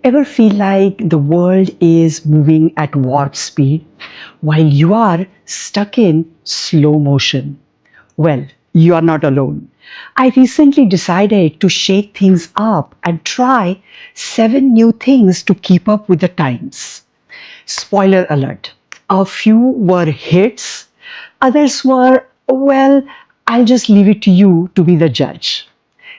Ever feel like the world is moving at warp speed while you are stuck in slow motion? Well, you are not alone. I recently decided to shake things up and try 7 new things to keep up with the times. Spoiler alert. A few were hits, others were, well, I'll just leave it to you to be the judge.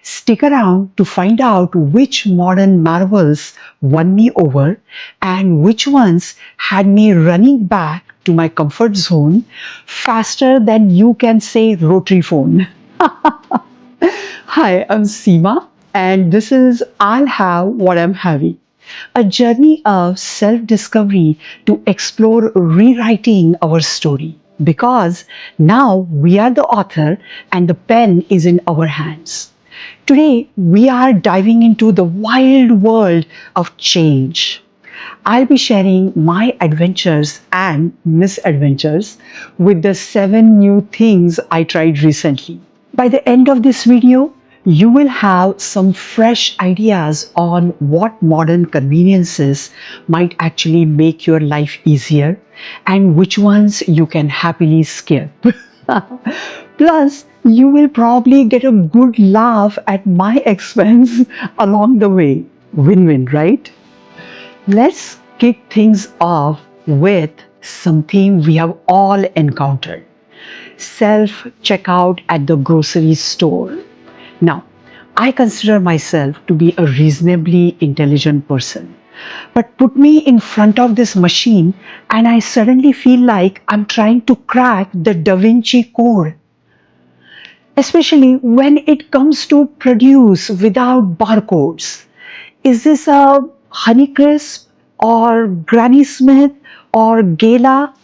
Stick around to find out which modern marvels won me over and which ones had me running back to my comfort zone faster than you can say rotary phone. Hi, I'm Seema, and this is I'll Have What I'm Having, a journey of self discovery to explore rewriting our story. Because now we are the author and the pen is in our hands. Today, we are diving into the wild world of change. I'll be sharing my adventures and misadventures with the 7 new things I tried recently. By the end of this video, you will have some fresh ideas on what modern conveniences might actually make your life easier and which ones you can happily skip. Plus, you will probably get a good laugh at my expense along the way. Win-win, right? Let's kick things off with something we have all encountered: self checkout at the grocery store. Now, I consider myself to be a reasonably intelligent person. But put me in front of this machine and I suddenly feel like I'm trying to crack the Da Vinci Code, especially when it comes to produce without barcodes. Is this a Honeycrisp or Granny Smith or Gala?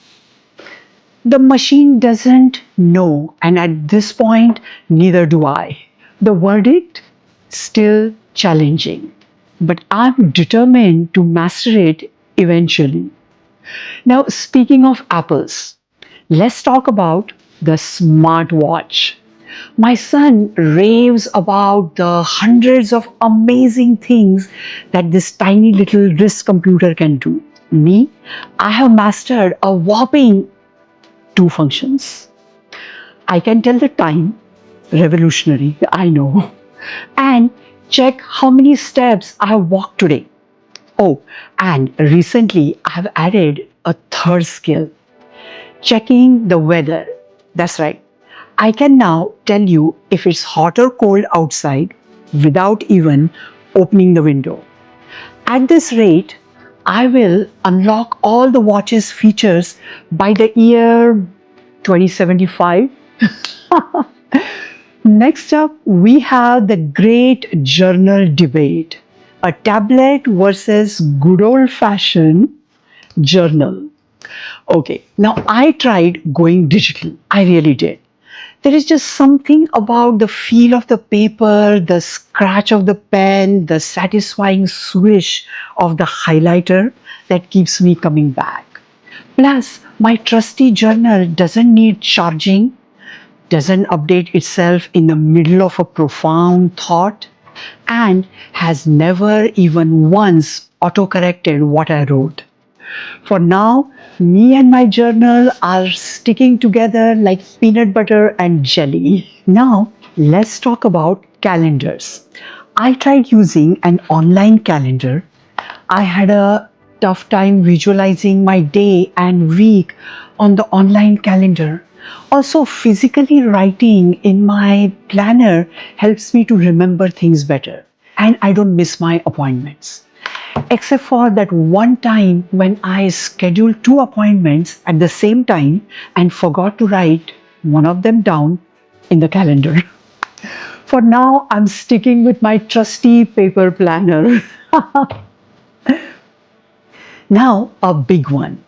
The machine doesn't know, and at this point, neither do I. The verdict? Still challenging, but I'm determined to master it eventually. Now, speaking of apples, let's talk about the smartwatch. My son raves about the hundreds of amazing things that this tiny little wrist computer can do. Me, I have mastered a whopping two functions. I can tell the time, revolutionary, I know, and check how many steps I have walked today. Oh, and recently I have added a third skill: checking the weather. That's right. I can now tell you if it's hot or cold outside without even opening the window. At this rate, I will unlock all the watch's features by the year 2075. Next up, we have the great journal debate: a tablet versus good old fashioned journal. Okay, now I tried going digital. I really did. There is just something about the feel of the paper, the scratch of the pen, the satisfying swish of the highlighter that keeps me coming back. Plus, my trusty journal doesn't need charging, doesn't update itself in the middle of a profound thought, and has never even once autocorrected what I wrote. For now, me and my journal are sticking together like peanut butter and jelly. Now, let's talk about calendars. I tried using an online calendar. I had a tough time visualizing my day and week on the online calendar. Also, physically writing in my planner helps me to remember things better, and I don't miss my appointments. Except for that one time when I scheduled 2 appointments at the same time and forgot to write one of them down in the calendar. For now, I'm sticking with my trusty paper planner. Now, a big one: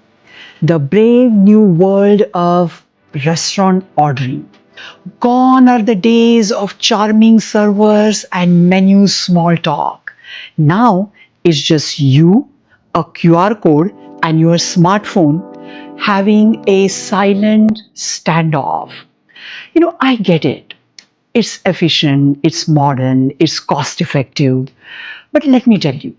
the brave new world of restaurant ordering. Gone are the days of charming servers and menu small talk. Now it's just you, a QR code, and your smartphone having a silent standoff. I get it. It's efficient, it's modern, it's cost effective. But let me tell you,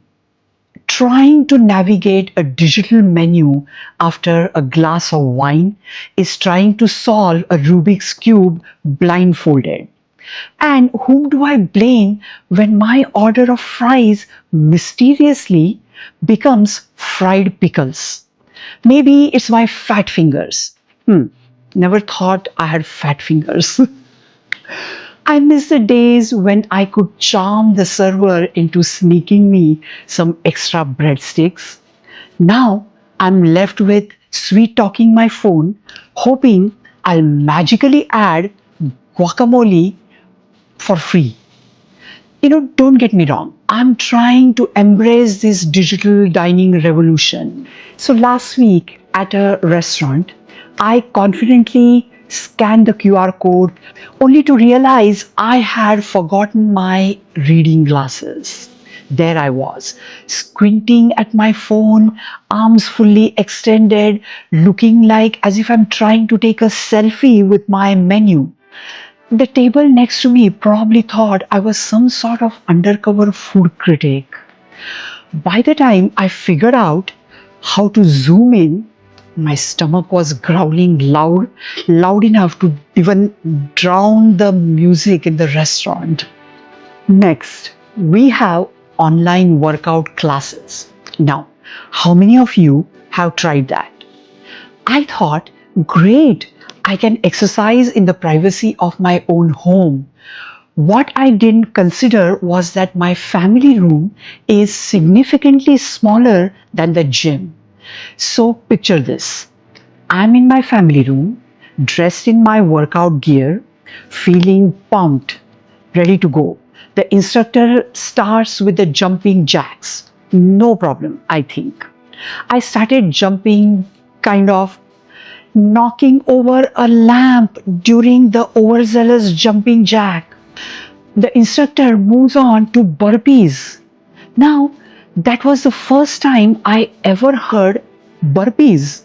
Trying to navigate a digital menu after a glass of wine is trying to solve a Rubik's Cube blindfolded. And whom do I blame when my order of fries mysteriously becomes fried pickles? Maybe it's my fat fingers. Never thought I had fat fingers. I miss the days when I could charm the server into sneaking me some extra breadsticks. Now I'm left with sweet talking my phone, hoping I'll magically add guacamole for free. Don't get me wrong. I'm trying to embrace this digital dining revolution. So last week at a restaurant, I confidently scanned the QR code only to realize I had forgotten my reading glasses. There I was, squinting at my phone, arms fully extended, looking like as if I'm trying to take a selfie with my menu. The table next to me probably thought I was some sort of undercover food critic. By the time I figured out how to zoom in, my stomach was growling loud enough to even drown the music in the restaurant. Next, we have online workout classes. Now, how many of you have tried that? I thought, great, I can exercise in the privacy of my own home. What I didn't consider was that my family room is significantly smaller than the gym. So picture this. I'm in my family room, dressed in my workout gear, feeling pumped, ready to go. The instructor starts with the jumping jacks. No problem, I think. I started jumping, kind of knocking over a lamp during the overzealous jumping jack. The instructor moves on to burpees. Now, that was the first time I ever heard burpees.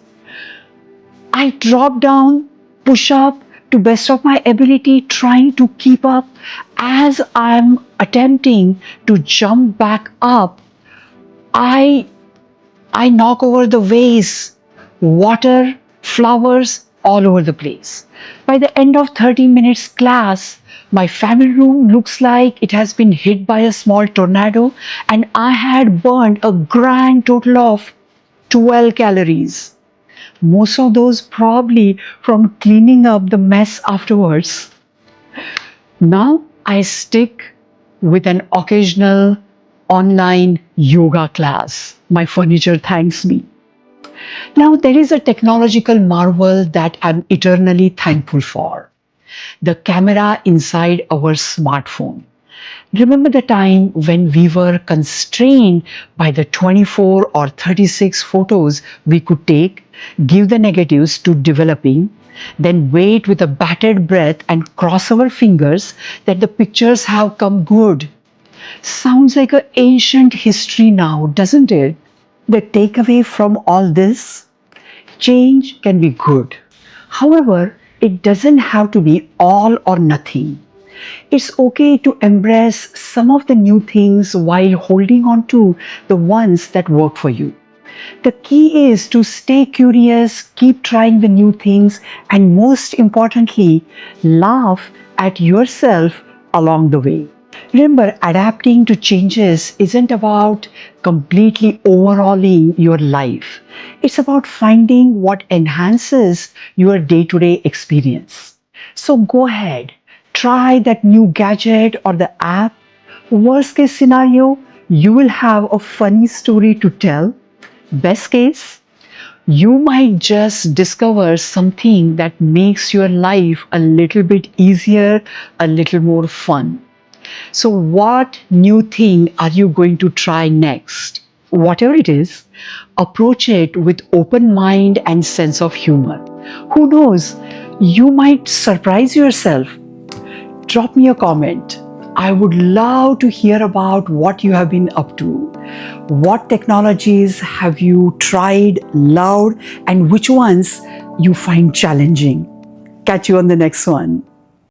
I dropped down, push up to best of my ability, trying to keep up as I'm attempting to jump back up. I I knock over the vase, water, flowers all over the place. By the end of 30 minutes class, my family room looks like it has been hit by a small tornado and I had burned a grand total of 12 calories. Most of those probably from cleaning up the mess afterwards. Now I stick with an occasional online yoga class. My furniture thanks me. Now, there is a technological marvel that I'm eternally thankful for: the camera inside our smartphone. Remember the time when we were constrained by the 24 or 36 photos we could take, give the negatives to developing, then wait with a bated breath and cross our fingers that the pictures have come good? Sounds like an ancient history now, doesn't it? The takeaway from all this: change can be good. However, it doesn't have to be all or nothing. It's okay to embrace some of the new things while holding on to the ones that work for you. The key is to stay curious, keep trying the new things, and most importantly, laugh at yourself along the way. Remember, adapting to changes isn't about completely overhauling your life. It's about finding what enhances your day to day experience. So go ahead, try that new gadget or the app. Worst case scenario, you will have a funny story to tell. Best case, you might just discover something that makes your life a little bit easier, a little more fun. So, what new thing are you going to try next? Whatever it is, approach it with open mind and sense of humor. Who knows? You might surprise yourself. Drop me a comment. I would love to hear about what you have been up to. What technologies have you tried, loved, and which ones you find challenging? Catch you on the next one.